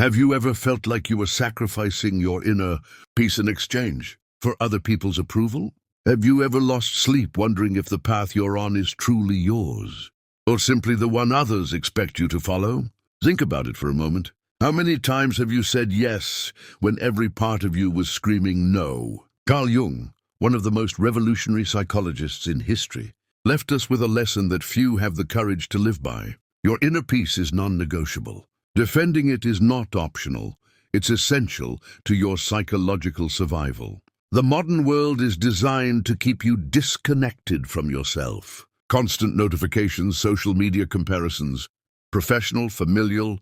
Have you ever felt like you were sacrificing your inner peace in exchange for other people's approval? Have you ever lost sleep wondering if the path you're on is truly yours, or simply the one others expect you to follow? Think about it for a moment. How many times have you said yes when every part of you was screaming no? Carl Jung, one of the most revolutionary psychologists in history, left us with a lesson that few have the courage to live by. Your inner peace is non-negotiable. Defending it is not optional. It's essential to your psychological survival. The modern world is designed to keep you disconnected from yourself. Constant notifications, social media comparisons, professional, familial,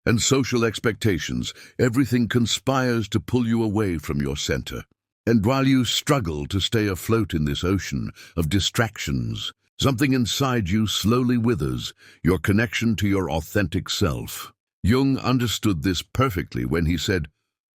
and social expectations, everything conspires to pull you away from your center. And while you struggle to stay afloat in this ocean of distractions, something inside you slowly withers, your connection to your authentic self. Jung understood this perfectly when he said,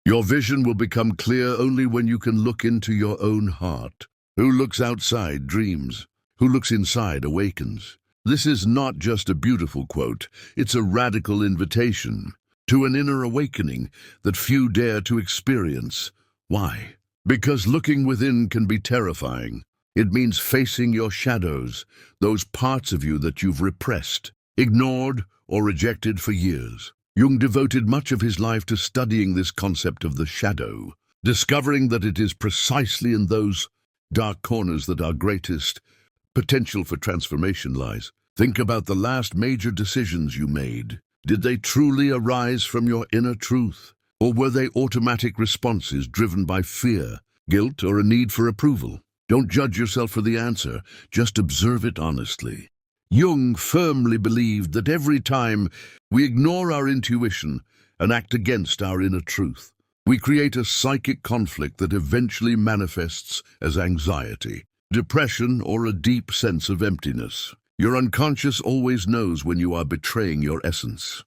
"Your vision will become clear only when you can look into your own heart. Who looks outside dreams. Who looks inside awakens." This is not just a beautiful quote, it's a radical invitation to an inner awakening that few dare to experience. Why? Because looking within can be terrifying. It means facing your shadows, those parts of you that you've repressed, ignored, or rejected for years. Jung devoted much of his life to studying this concept of the shadow, discovering that it is precisely in those dark corners that our greatest potential for transformation lies. Think about the last major decisions you made. Did they truly arise from your inner truth? Or were they automatic responses driven by fear, guilt, or a need for approval? Don't judge yourself for the answer, just observe it honestly. Jung firmly believed that every time we ignore our intuition and act against our inner truth, we create a psychic conflict that eventually manifests as anxiety, depression, or a deep sense of emptiness. Your unconscious always knows when you are betraying your essence,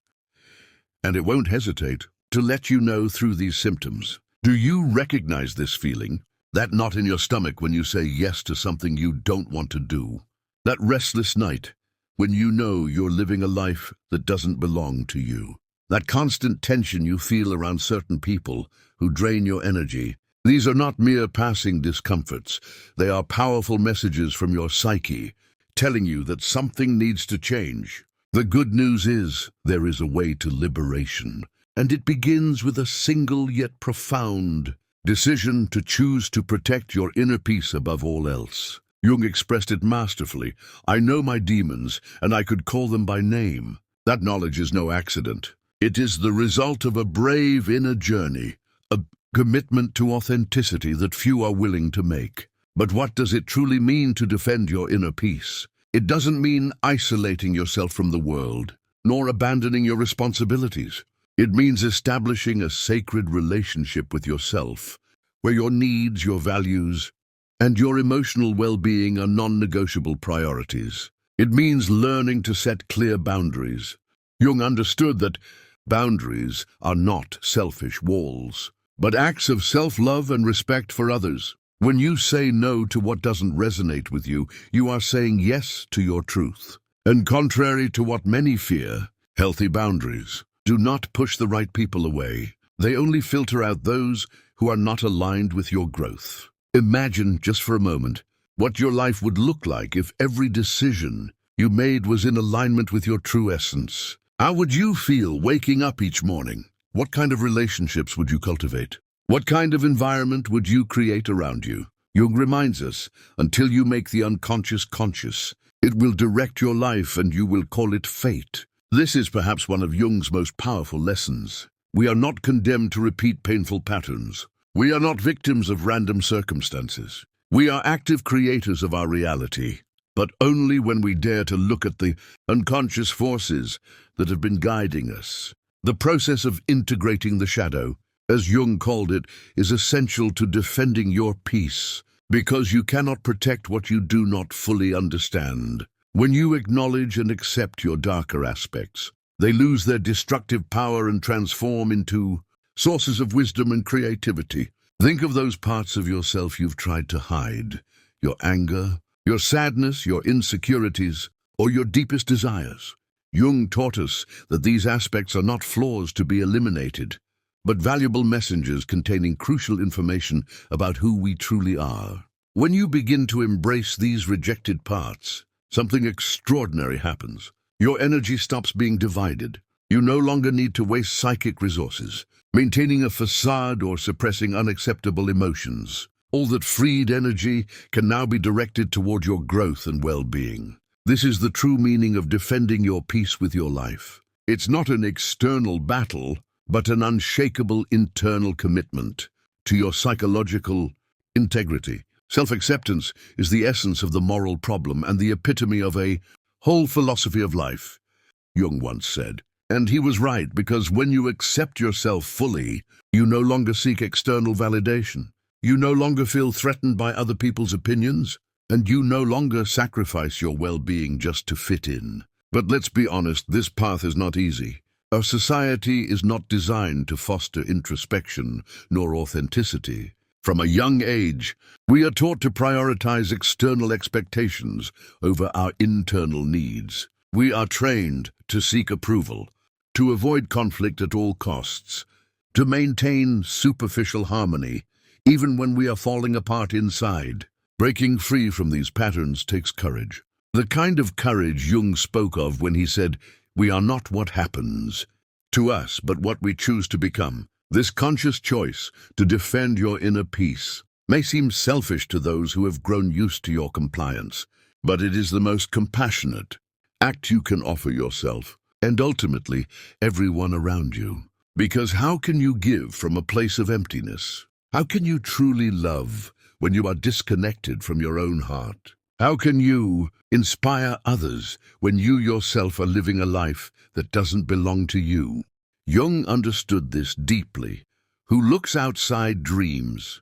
and it won't hesitate to let you know through these symptoms. Do you recognize this feeling? That knot in your stomach when you say yes to something you don't want to do? That restless night when you know you're living a life that doesn't belong to you? That constant tension you feel around certain people who drain your energy? These are not mere passing discomforts. They are powerful messages from your psyche, telling you that something needs to change. The good news is there is a way to liberation, and it begins with a single yet profound decision to choose to protect your inner peace above all else. Jung expressed it masterfully. "I know my demons, and I could call them by name." That knowledge is no accident. It is the result of a brave inner journey, a commitment to authenticity that few are willing to make. But what does it truly mean to defend your inner peace? It doesn't mean isolating yourself from the world, nor abandoning your responsibilities. It means establishing a sacred relationship with yourself, where your needs, your values, and your emotional well-being are non-negotiable priorities. It means learning to set clear boundaries. Jung understood that boundaries are not selfish walls, but acts of self-love and respect for others. When you say no to what doesn't resonate with you, you are saying yes to your truth. And contrary to what many fear, healthy boundaries do not push the right people away. They only filter out those who are not aligned with your growth. Imagine, just for a moment, what your life would look like if every decision you made was in alignment with your true essence. How would you feel waking up each morning? What kind of relationships would you cultivate? What kind of environment would you create around you? Jung reminds us, until you make the unconscious conscious, it will direct your life and you will call it fate. This is perhaps one of Jung's most powerful lessons. We are not condemned to repeat painful patterns. We are not victims of random circumstances. We are active creators of our reality, but only when we dare to look at the unconscious forces that have been guiding us. The process of integrating the shadow, as Jung called it, is essential to defending your peace, because you cannot protect what you do not fully understand. When you acknowledge and accept your darker aspects, they lose their destructive power and transform into sources of wisdom and creativity. Think of those parts of yourself you've tried to hide, your anger, your sadness, your insecurities, or your deepest desires. Jung taught us that these aspects are not flaws to be eliminated, but valuable messengers containing crucial information about who we truly are. When you begin to embrace these rejected parts, something extraordinary happens. Your energy stops being divided. You no longer need to waste psychic resources, maintaining a facade or suppressing unacceptable emotions. All that freed energy can now be directed toward your growth and well-being. This is the true meaning of defending your peace with your life. It's not an external battle, but an unshakable internal commitment to your psychological integrity. Self-acceptance is the essence of the moral problem and the epitome of a whole philosophy of life, Jung once said. And he was right, because when you accept yourself fully, you no longer seek external validation. You no longer feel threatened by other people's opinions, and you no longer sacrifice your well-being just to fit in. But let's be honest, this path is not easy. Our society is not designed to foster introspection nor authenticity. From a young age, we are taught to prioritize external expectations over our internal needs. We are trained to seek approval, to avoid conflict at all costs, to maintain superficial harmony, even when we are falling apart inside. Breaking free from these patterns takes courage. The kind of courage Jung spoke of when he said, "We are not what happens to us, but what we choose to become." This conscious choice to defend your inner peace may seem selfish to those who have grown used to your compliance, but it is the most compassionate act you can offer yourself, and ultimately everyone around you. Because how can you give from a place of emptiness? How can you truly love when you are disconnected from your own heart? How can you inspire others when you yourself are living a life that doesn't belong to you? Jung understood this deeply. Who looks outside dreams.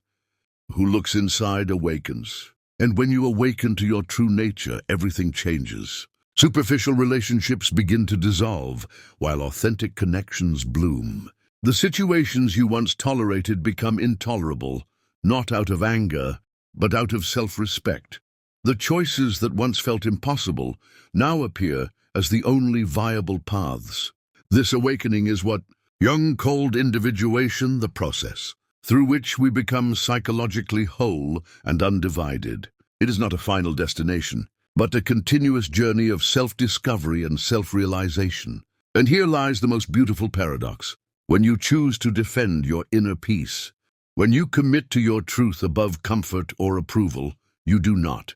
Who looks inside awakens. And when you awaken to your true nature, everything changes. Superficial relationships begin to dissolve, while authentic connections bloom. The situations you once tolerated become intolerable, not out of anger, but out of self-respect. The choices that once felt impossible now appear as the only viable paths. This awakening is what Jung called individuation, the process, through which we become psychologically whole and undivided. It is not a final destination, but a continuous journey of self-discovery and self-realization. And here lies the most beautiful paradox. When you choose to defend your inner peace, when you commit to your truth above comfort or approval, you do not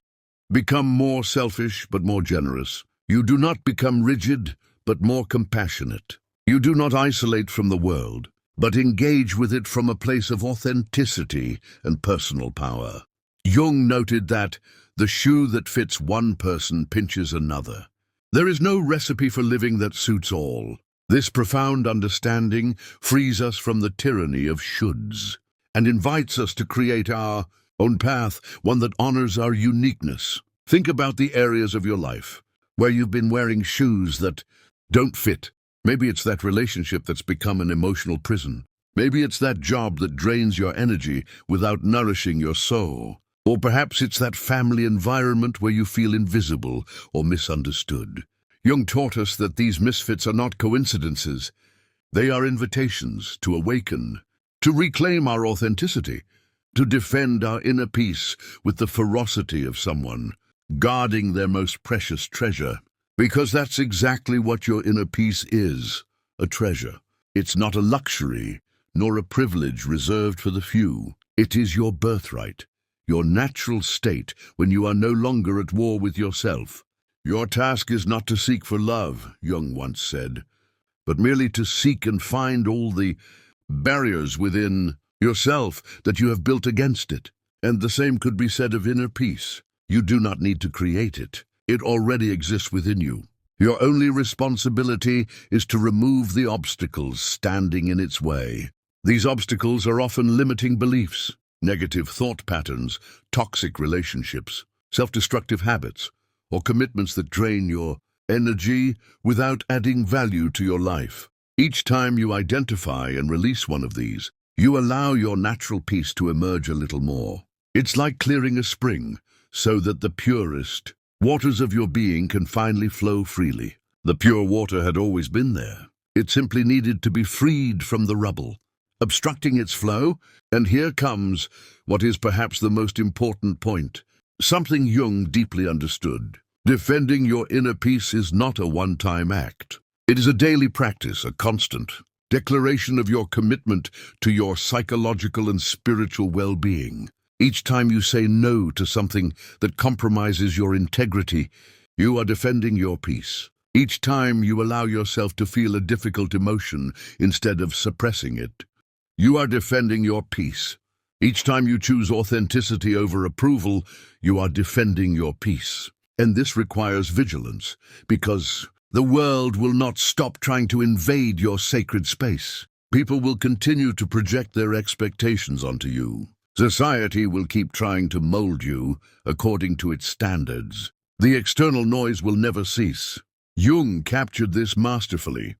become more selfish but more generous. You do not become rigid but more compassionate. You do not isolate from the world, but engage with it from a place of authenticity and personal power. Jung noted that the shoe that fits one person pinches another. There is no recipe for living that suits all. This profound understanding frees us from the tyranny of shoulds and invites us to create our own path, one that honors our uniqueness. Think about the areas of your life where you've been wearing shoes that don't fit. Maybe it's that relationship that's become an emotional prison. Maybe it's that job that drains your energy without nourishing your soul. Or perhaps it's that family environment where you feel invisible or misunderstood. Jung taught us that these misfits are not coincidences. They are invitations to awaken, to reclaim our authenticity, to defend our inner peace with the ferocity of someone guarding their most precious treasure. Because that's exactly what your inner peace is, a treasure. It's not a luxury, nor a privilege reserved for the few. It is your birthright, your natural state when you are no longer at war with yourself. Your task is not to seek for love, Jung once said, but merely to seek and find all the barriers within yourself that you have built against it. And the same could be said of inner peace. You do not need to create it. It already exists within you. Your only responsibility is to remove the obstacles standing in its way. These obstacles are often limiting beliefs, negative thought patterns, toxic relationships, self-destructive habits, or commitments that drain your energy without adding value to your life. Each time you identify and release one of these, you allow your natural peace to emerge a little more. It's like clearing a spring so that the purest waters of your being can finally flow freely. The pure water had always been there. It simply needed to be freed from the rubble, obstructing its flow. And here comes what is perhaps the most important point, something Jung deeply understood. Defending your inner peace is not a one-time act. It is a daily practice, a constant declaration of your commitment to your psychological and spiritual well-being. Each time you say no to something that compromises your integrity, you are defending your peace. Each time you allow yourself to feel a difficult emotion instead of suppressing it, you are defending your peace. Each time you choose authenticity over approval, you are defending your peace. And this requires vigilance, because the world will not stop trying to invade your sacred space. People will continue to project their expectations onto you. Society will keep trying to mold you according to its standards. The external noise will never cease. Jung captured this masterfully.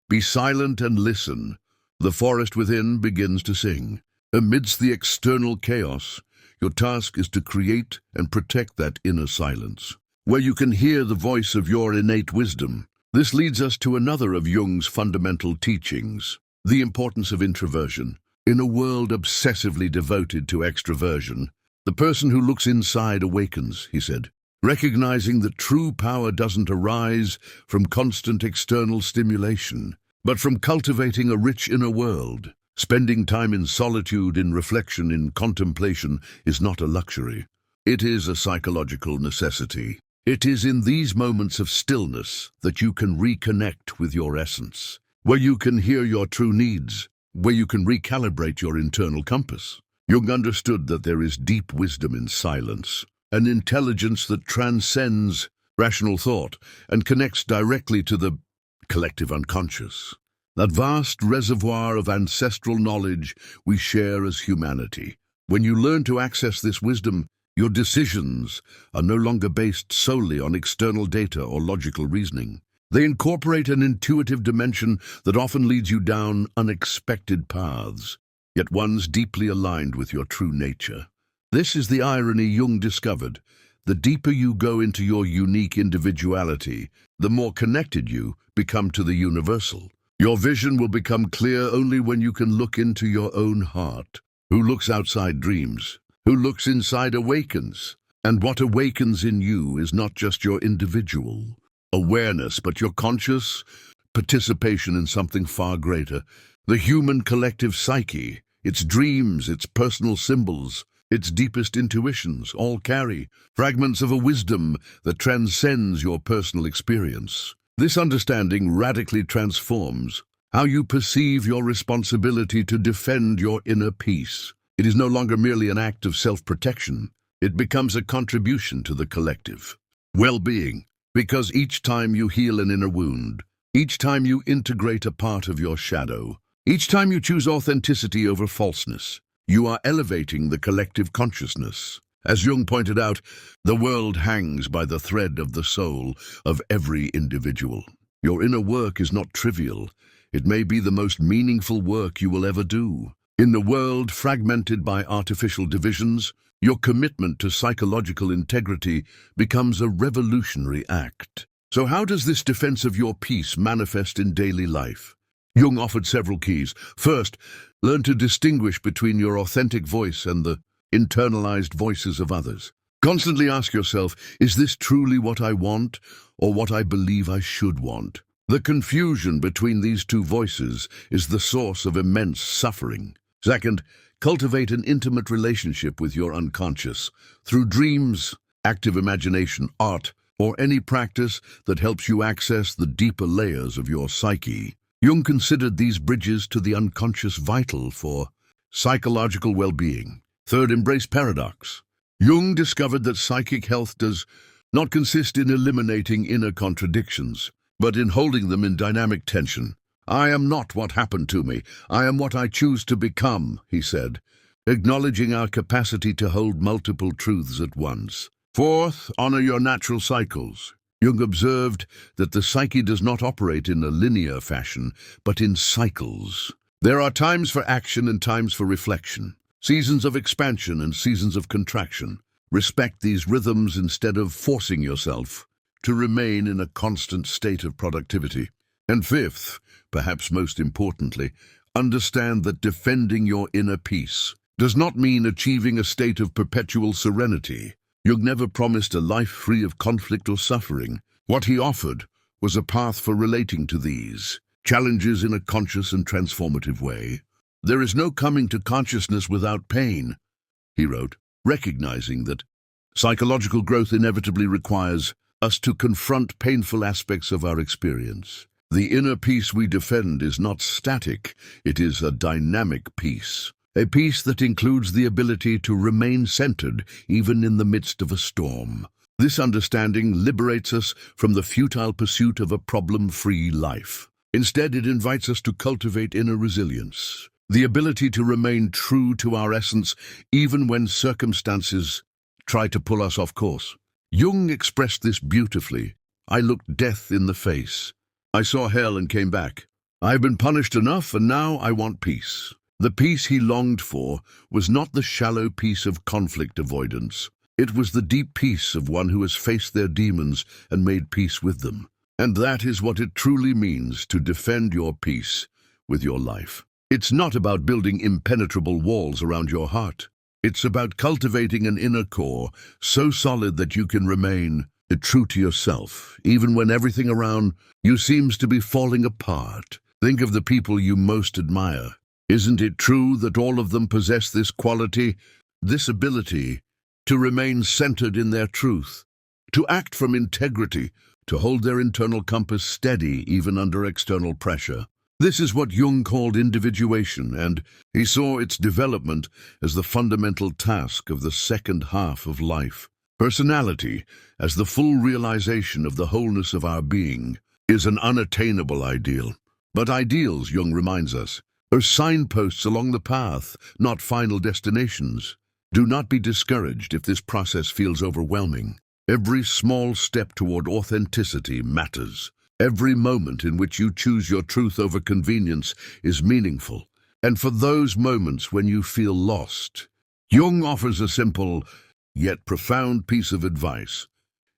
Be silent and listen. The forest within begins to sing. Amidst the external chaos, your task is to create and protect that inner silence, where you can hear the voice of your innate wisdom. This leads us to another of Jung's fundamental teachings, the importance of introversion. In a world obsessively devoted to extroversion, the person who looks inside awakens, he said, recognizing that true power doesn't arise from constant external stimulation, but from cultivating a rich inner world. Spending time in solitude, in reflection, in contemplation is not a luxury. It is a psychological necessity. It is in these moments of stillness that you can reconnect with your essence, where you can hear your true needs, where you can recalibrate your internal compass. Jung understood that there is deep wisdom in silence, an intelligence that transcends rational thought and connects directly to the collective unconscious, that vast reservoir of ancestral knowledge we share as humanity. When you learn to access this wisdom, your decisions are no longer based solely on external data or logical reasoning. They incorporate an intuitive dimension that often leads you down unexpected paths, yet ones deeply aligned with your true nature. This is the irony Jung discovered. The deeper you go into your unique individuality, the more connected you become to the universal. Your vision will become clear only when you can look into your own heart. Who looks outside dreams? Who looks inside awakens? And what awakens in you is not just your individual awareness, but your conscious participation in something far greater. The human collective psyche, its dreams, its personal symbols, its deepest intuitions all carry fragments of a wisdom that transcends your personal experience. This understanding radically transforms how you perceive your responsibility to defend your inner peace. It is no longer merely an act of self-protection. It becomes a contribution to the collective well-being, because each time you heal an inner wound, each time you integrate a part of your shadow, each time you choose authenticity over falseness, you are elevating the collective consciousness. As Jung pointed out, the world hangs by the thread of the soul of every individual. Your inner work is not trivial. It may be the most meaningful work you will ever do. In the world fragmented by artificial divisions, your commitment to psychological integrity becomes a revolutionary act. So how does this defense of your peace manifest in daily life? Jung offered several keys. First, learn to distinguish between your authentic voice and the internalized voices of others. Constantly ask yourself, is this truly what I want or what I believe I should want? The confusion between these two voices is the source of immense suffering. Second, cultivate an intimate relationship with your unconscious through dreams, active imagination, art, or any practice that helps you access the deeper layers of your psyche. Jung considered these bridges to the unconscious vital for psychological well-being. Third, embrace paradox. Jung discovered that psychic health does not consist in eliminating inner contradictions, but in holding them in dynamic tension. I am not what happened to me. I am what I choose to become, he said, acknowledging our capacity to hold multiple truths at once. Fourth, honor your natural cycles. Jung observed that the psyche does not operate in a linear fashion, but in cycles. There are times for action and times for reflection, seasons of expansion and seasons of contraction. Respect these rhythms instead of forcing yourself to remain in a constant state of productivity. And fifth, perhaps most importantly, understand that defending your inner peace does not mean achieving a state of perpetual serenity. Jung never promised a life free of conflict or suffering. What he offered was a path for relating to these challenges in a conscious and transformative way. There is no coming to consciousness without pain, he wrote, recognizing that psychological growth inevitably requires us to confront painful aspects of our experience. The inner peace we defend is not static, it is a dynamic peace. A peace that includes the ability to remain centered even in the midst of a storm. This understanding liberates us from the futile pursuit of a problem-free life. Instead, it invites us to cultivate inner resilience, the ability to remain true to our essence even when circumstances try to pull us off course. Jung expressed this beautifully. I looked death in the face. I saw hell and came back. I've been punished enough, and now I want peace. The peace he longed for was not the shallow peace of conflict avoidance. It was the deep peace of one who has faced their demons and made peace with them. And that is what it truly means to defend your peace with your life. It's not about building impenetrable walls around your heart. It's about cultivating an inner core so solid that you can remain true to yourself, even when everything around you seems to be falling apart. Think of the people you most admire. Isn't it true that all of them possess this quality, this ability to remain centered in their truth, to act from integrity, to hold their internal compass steady even under external pressure? This is what Jung called individuation, and he saw its development as the fundamental task of the second half of life. Personality, as the full realization of the wholeness of our being, is an unattainable ideal. But ideals, Jung reminds us, are signposts along the path, not final destinations. Do not be discouraged if this process feels overwhelming. Every small step toward authenticity matters. Every moment in which you choose your truth over convenience is meaningful. And for those moments when you feel lost, Jung offers a simple, yet profound piece of advice.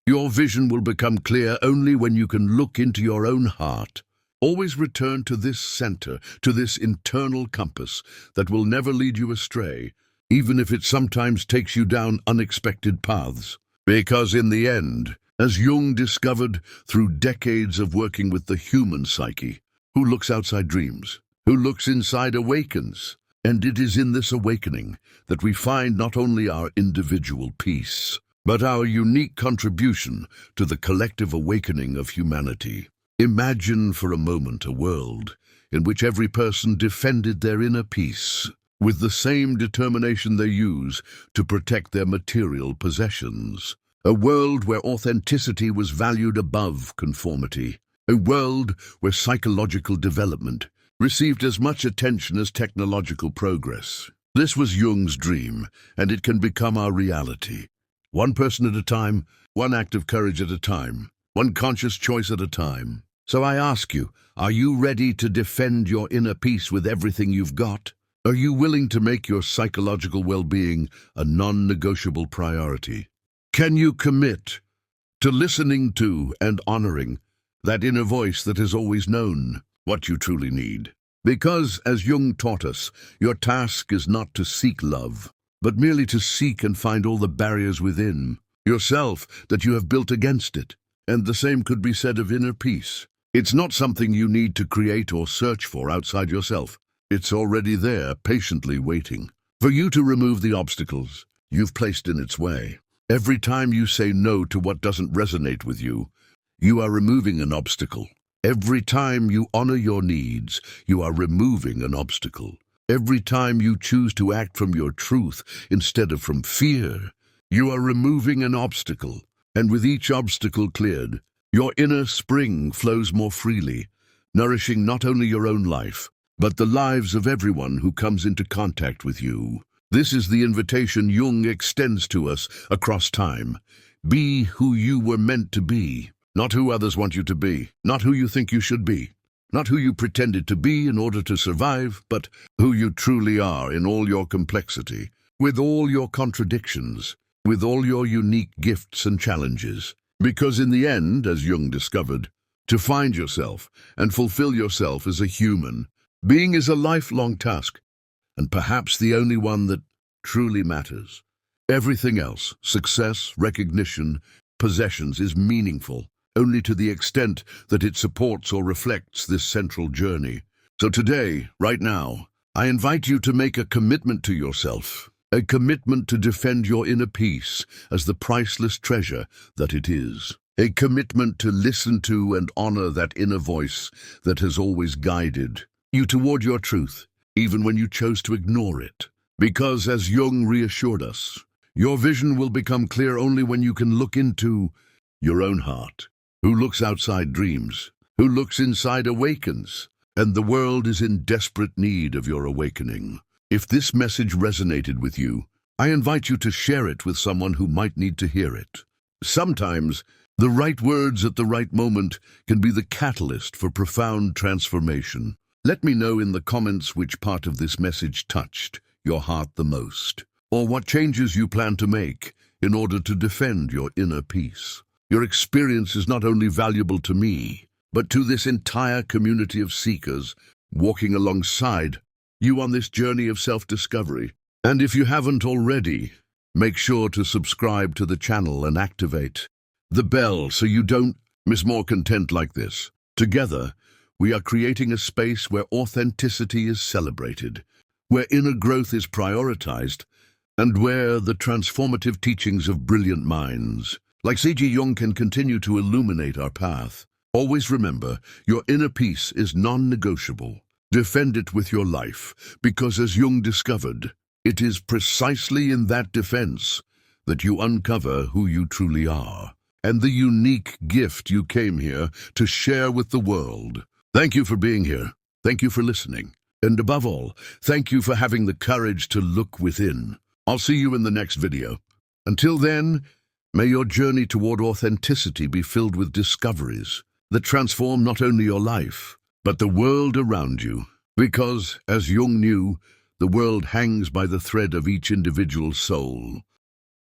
Your vision will become clear only when you can look into your own heart. Always return to this center, to this internal compass that will never lead you astray, even if it sometimes takes you down unexpected paths. Because in the end, as Jung discovered through decades of working with the human psyche, who looks outside dreams, who looks inside awakens. And it is in this awakening that we find not only our individual peace, but our unique contribution to the collective awakening of humanity. Imagine for a moment a world in which every person defended their inner peace with the same determination they use to protect their material possessions. A world where authenticity was valued above conformity. A world where psychological development received as much attention as technological progress. This was Jung's dream, and it can become our reality. One person at a time, one act of courage at a time, one conscious choice at a time. So I ask you, are you ready to defend your inner peace with everything you've got? Are you willing to make your psychological well-being a non-negotiable priority? Can you commit to listening to and honoring that inner voice that has always known what you truly need? Because, as Jung taught us, your task is not to seek love, but merely to seek and find all the barriers within yourself that you have built against it. And the same could be said of inner peace. It's not something you need to create or search for outside yourself. It's already there, patiently waiting for you to remove the obstacles you've placed in its way. Every time you say no to what doesn't resonate with you, you are removing an obstacle. Every time you honor your needs, you are removing an obstacle. Every time you choose to act from your truth instead of from fear, you are removing an obstacle. And with each obstacle cleared, your inner spring flows more freely, nourishing not only your own life, but the lives of everyone who comes into contact with you. This is the invitation Jung extends to us across time. Be who you were meant to be, not who others want you to be, not who you think you should be, not who you pretended to be in order to survive, but who you truly are in all your complexity, with all your contradictions, with all your unique gifts and challenges. Because in the end, as Jung discovered, to find yourself and fulfill yourself as a human being is a lifelong task, and perhaps the only one that truly matters. Everything else, success, recognition, possessions, is meaningful only to the extent that it supports or reflects this central journey. So today, right now, I invite you to make a commitment to yourself, a commitment to defend your inner peace as the priceless treasure that it is. A commitment to listen to and honor that inner voice that has always guided you toward your truth, even when you chose to ignore it. Because, as Jung reassured us, your vision will become clear only when you can look into your own heart. Who looks outside dreams, who looks inside awakens, and the world is in desperate need of your awakening. If this message resonated with you, I invite you to share it with someone who might need to hear it. Sometimes, the right words at the right moment can be the catalyst for profound transformation. Let me know in the comments which part of this message touched your heart the most, or what changes you plan to make in order to defend your inner peace. Your experience is not only valuable to me, but to this entire community of seekers walking alongside you on this journey of self-discovery. And if you haven't already, make sure to subscribe to the channel and activate the bell so you don't miss more content like this. Together, we are creating a space where authenticity is celebrated, where inner growth is prioritized, and where the transformative teachings of brilliant minds like C.G. Jung can continue to illuminate our path. Always remember, your inner peace is non-negotiable. Defend it with your life, because as Jung discovered, it is precisely in that defense that you uncover who you truly are, and the unique gift you came here to share with the world. Thank you for being here. Thank you for listening. And above all, thank you for having the courage to look within. I'll see you in the next video. Until then, may your journey toward authenticity be filled with discoveries that transform not only your life, but the world around you. Because, as Jung knew, the world hangs by the thread of each individual soul.